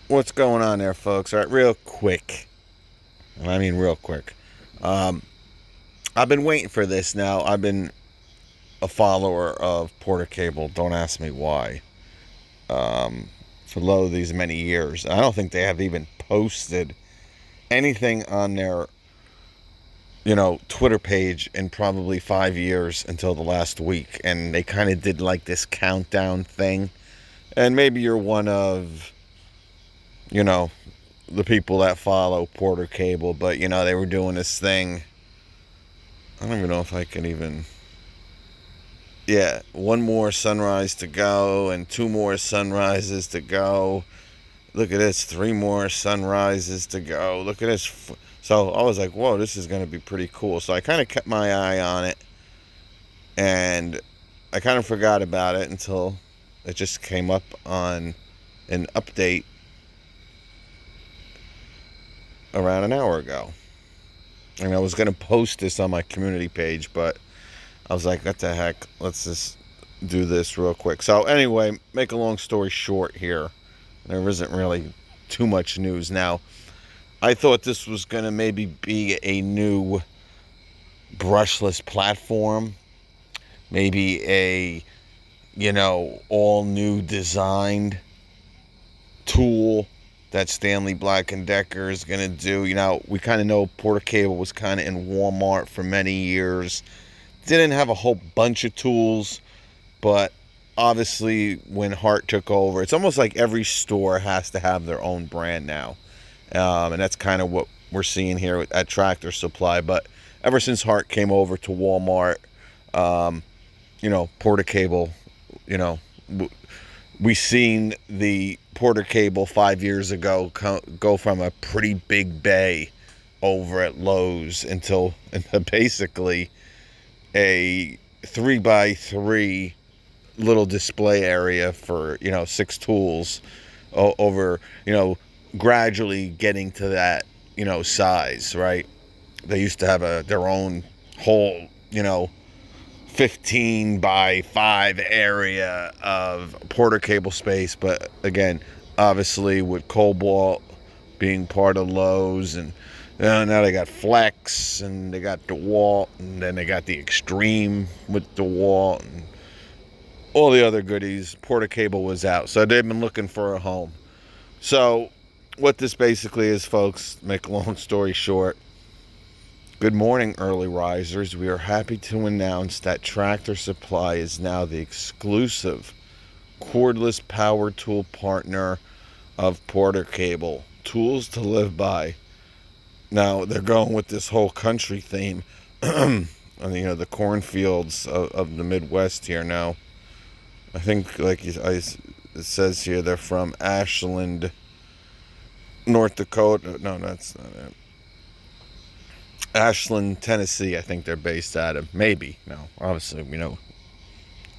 What's going on there, folks? All right, real quick. And I mean real quick. Um, I've been waiting for this now. I've been a follower of Porter Cable. Don't ask me why. Um, for these many years. I don't think they have even posted anything on their, Twitter page in probably 5 years until the last week. And they kind of did like this countdown thing. And maybe you're one of, you know, the people that follow Porter Cable, but they were doing this thing. I don't even know if I can even. Yeah, one more sunrise to go and two more sunrises to go. Look at this, three more sunrises to go. Look at this. So I was like, whoa, this is going to be pretty cool. So I kind of kept my eye on it and I kind of forgot about it until it just came up on an update around an hour ago. And I was going to post this on my community page, but I was like, what the heck? Let's just do this real quick. So, anyway, make a long story short here. There isn't really too much news. Now, I thought this was going to maybe be a new brushless platform. Maybe a, all new designed tool that Stanley Black and Decker is going to do. We kind of know Porter Cable was kind of in Walmart for many years. Didn't have a whole bunch of tools, but obviously when Hart took over, it's almost like every store has to have their own brand now. And that's kind of what we're seeing here at Tractor Supply. But ever since Hart came over to Walmart, Porter Cable, you know, we seen the Porter Cable 5 years ago go from a pretty big bay over at Lowe's until basically a 3x3 little display area for 6 tools over gradually getting to that size, right? They used to have their own whole 15 by 5 area of Porter Cable space, but again, obviously with Cobalt being part of Lowe's, and now they got Flex, and they got DeWalt, and then they got the Extreme with DeWalt, and all the other goodies. Porter Cable was out, so they've been looking for a home. So what this basically is, folks, make a long story short, good morning, early risers. We are happy to announce that Tractor Supply is now the exclusive cordless power tool partner of Porter Cable. Tools to live by. Now, they're going with this whole country theme. And, the cornfields of the Midwest here now. I think, like it says here, they're from Ashland, North Dakota. No, that's not it. Ashland, Tennessee, I think they're based out of. Maybe. No, obviously,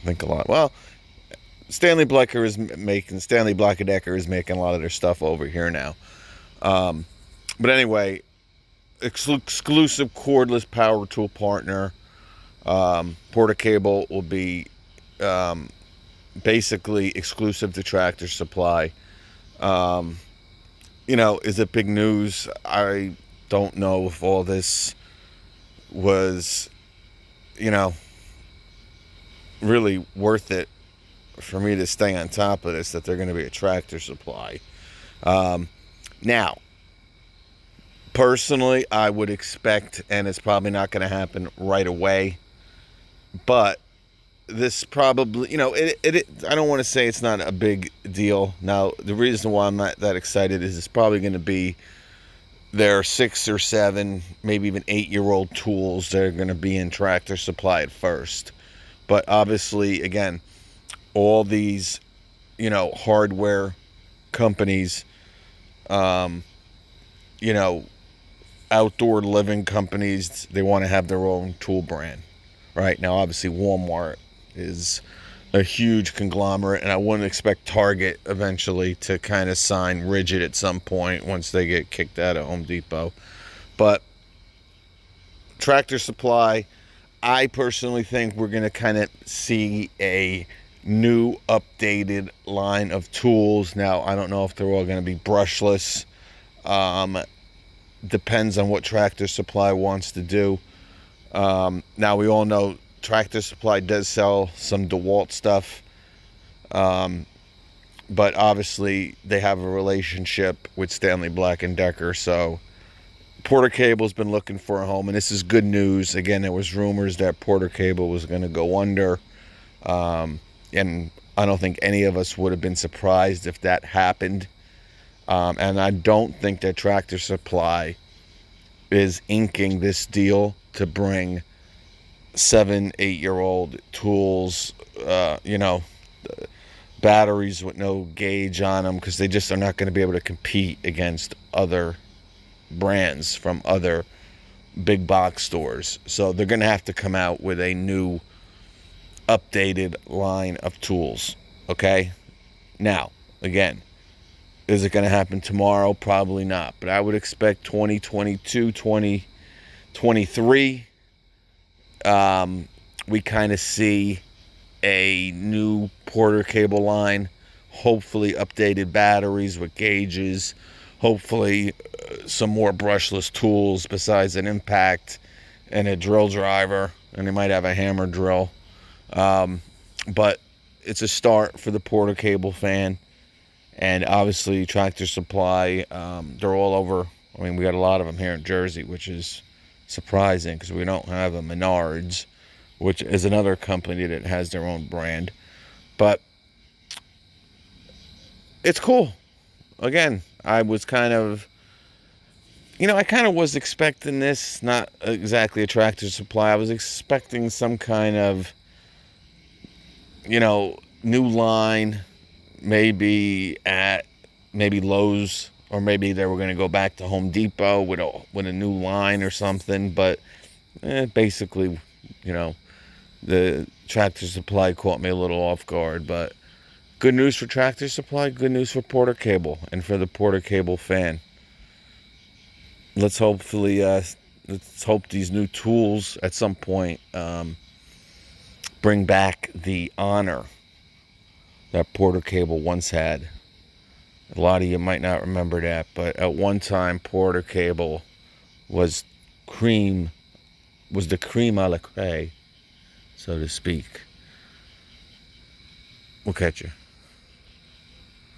think a lot. Well, Stanley Black and Decker is making a lot of their stuff over here now. But anyway, exclusive cordless power tool partner. Porter Cable will be basically exclusive to Tractor Supply. Is it big news? I don't know if all this was, really worth it for me to stay on top of this, that they're going to be a Tractor Supply. Now, personally, I would expect, and it's probably not going to happen right away, but this probably, I don't want to say it's not a big deal. Now, the reason why I'm not that excited is it's probably going to be their 6 or 7, maybe even 8-year-old tools that are going to be in Tractor Supply at first. But obviously, again, all these, hardware companies, outdoor living companies, they want to have their own tool brand. Right now, obviously, Walmart is a huge conglomerate, and I wouldn't expect Target eventually to kind of sign Rigid at some point once they get kicked out of Home Depot. But Tractor Supply, I personally think we're going to kind of see a new updated line of tools. Now, I don't know if they're all going to be brushless. Depends on what Tractor Supply wants to do. Now, we all know Tractor Supply does sell some DeWalt stuff. But obviously, they have a relationship with Stanley Black & Decker, so Porter Cable's been looking for a home, and this is good news. Again, there was rumors that Porter Cable was going to go under, and I don't think any of us would have been surprised if that happened. And I don't think that Tractor Supply is inking this deal to bring 7-8-year-old tools, batteries with no gauge on them, because they just are not going to be able to compete against other brands from other big box stores. So they're going to have to come out with a new updated line of tools. Okay? Now, again, is it going to happen tomorrow? Probably not. But I would expect 2022, 2023, we kind of see a new Porter Cable line, hopefully updated batteries with gauges, hopefully some more brushless tools besides an impact and a drill driver, and they might have a hammer drill. But it's a start for the Porter Cable fan, and obviously Tractor Supply, they're all over. I mean, we got a lot of them here in Jersey, which is surprising because we don't have a Menards, which is another company that has their own brand. But it's cool. Again, I was kind of, I kind of was expecting this, not exactly a Tractor Supply. I was expecting some kind of, new line, maybe at Lowe's, or maybe they were going to go back to Home Depot with a new line or something. But basically, the Tractor Supply caught me a little off guard. But good news for Tractor Supply, good news for Porter Cable, and for the Porter Cable fan. Let's hope these new tools at some point bring back the honor that Porter Cable once had. A lot of you might not remember that, but at one time, Porter Cable was the cream a la creme, so to speak. We'll catch you.